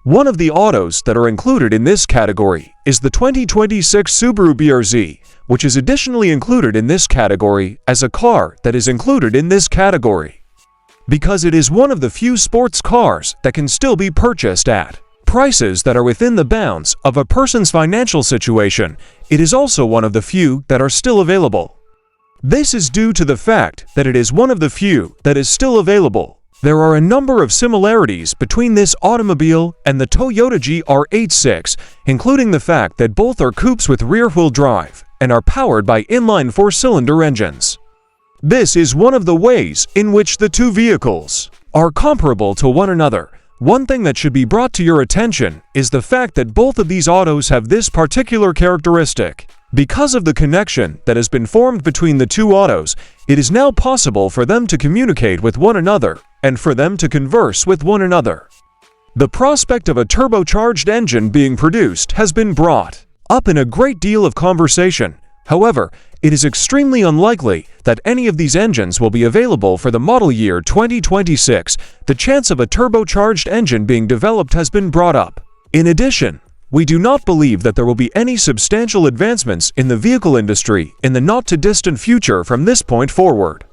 One of the autos that are included in this category is the 2026 Subaru BRZ, which is additionally included in this category as a car that is included in this category, because it is one of the few sports cars that can still be purchased at prices that are within the bounds of a person's financial situation. It is also one of the few that are still available. This is due to the fact that it is one of the few that is still available. There are a number of similarities between this automobile and the Toyota GR86, including the fact that both are coupes with rear-wheel drive and are powered by inline four-cylinder engines. This is one of the ways in which the two vehicles are comparable to one another. One thing that should be brought to your attention is the fact that both of these autos have this particular characteristic. Because of the connection that has been formed between the two autos, it is now possible for them to communicate with one another and for them to converse with one another. The prospect of a turbocharged engine being produced has been brought up in a great deal of conversation. However, it is extremely unlikely that any of these engines will be available for the model year 2026. The chance of a turbocharged engine being developed has been brought up. In addition, we do not believe that there will be any substantial advancements in the vehicle industry in the not-too-distant future from this point forward.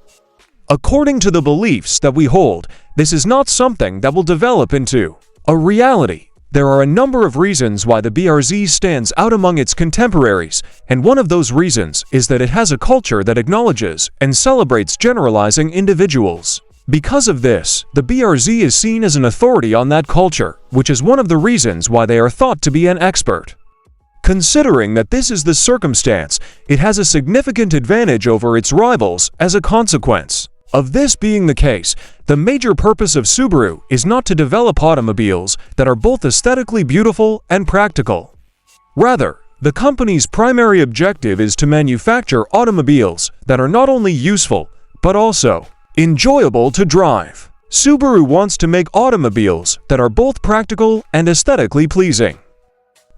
According to the beliefs that we hold, this is not something that will develop into a reality. There are a number of reasons why the BRZ stands out among its contemporaries, and one of those reasons is that it has a culture that acknowledges and celebrates generalizing individuals. Because of this, the BRZ is seen as an authority on that culture, which is one of the reasons why they are thought to be an expert. Considering that this is the circumstance, it has a significant advantage over its rivals as a consequence of this being the case. The major purpose of Subaru is not to develop automobiles that are both aesthetically beautiful and practical. Rather, the company's primary objective is to manufacture automobiles that are not only useful, but also enjoyable to drive. Subaru wants to make automobiles that are both practical and aesthetically pleasing.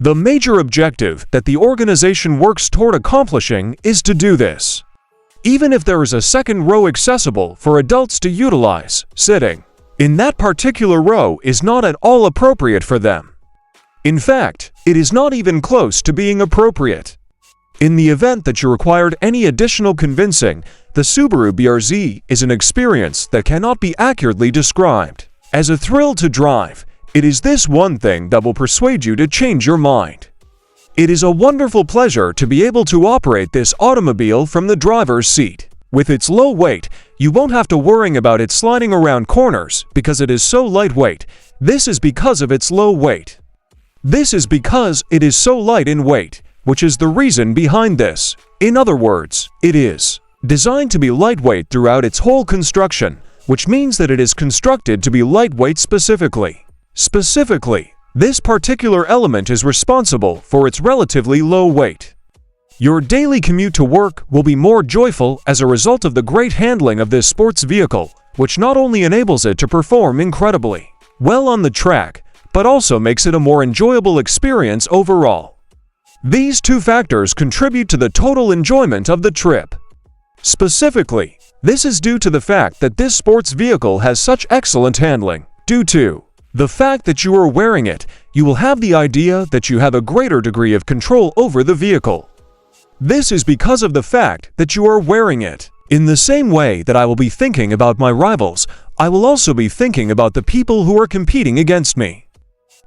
The major objective that the organization works toward accomplishing is to do this. Even if there is a second row accessible for adults to utilize, sitting in that particular row is not at all appropriate for them. In fact, it is not even close to being appropriate. In the event that you required any additional convincing, the Subaru BRZ is an experience that cannot be accurately described as a thrill to drive. It is this one thing that will persuade you to change your mind. It is a wonderful pleasure to be able to operate this automobile from the driver's seat. With its low weight, you won't have to worry about it sliding around corners because it is so lightweight. This is because of its low weight. This is because it is so light in weight, which is the reason behind this. In other words, it is designed to be lightweight throughout its whole construction, which means that it is constructed to be lightweight specifically. This particular element is responsible for its relatively low weight. Your daily commute to work will be more joyful as a result of the great handling of this sports vehicle, which not only enables it to perform incredibly well on the track, but also makes it a more enjoyable experience overall. These two factors contribute to the total enjoyment of the trip. Specifically, this is due to the fact that this sports vehicle has such excellent handling. Due to the fact that you are wearing it, you will have the idea that you have a greater degree of control over the vehicle. This is because of the fact that you are wearing it. In the same way that I will be thinking about my rivals, I will also be thinking about the people who are competing against me.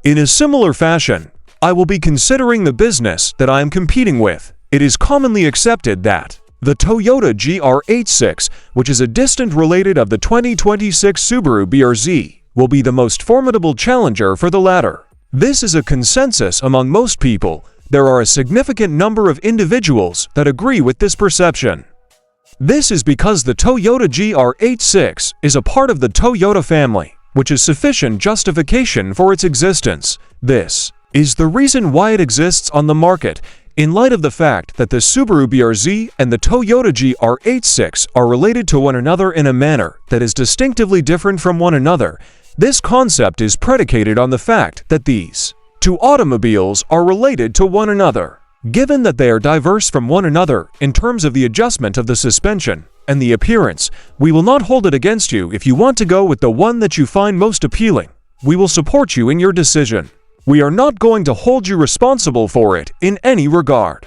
In a similar fashion, I will be considering the business that I am competing with. It is commonly accepted that the Toyota GR86, which is a distant related of the 2026 Subaru BRZ, will be the most formidable challenger for the latter. This is a consensus among most people. There are a significant number of individuals that agree with this perception. This is because the Toyota GR86 is a part of the Toyota family, which is sufficient justification for its existence. This is the reason why it exists on the market. In light of the fact that the Subaru BRZ and the Toyota GR86 are related to one another in a manner that is distinctively different from one another, this concept is predicated on the fact that these two automobiles are related to one another. Given that they are diverse from one another in terms of the adjustment of the suspension and the appearance, we will not hold it against you if you want to go with the one that you find most appealing. We will support you in your decision. We are not going to hold you responsible for it in any regard.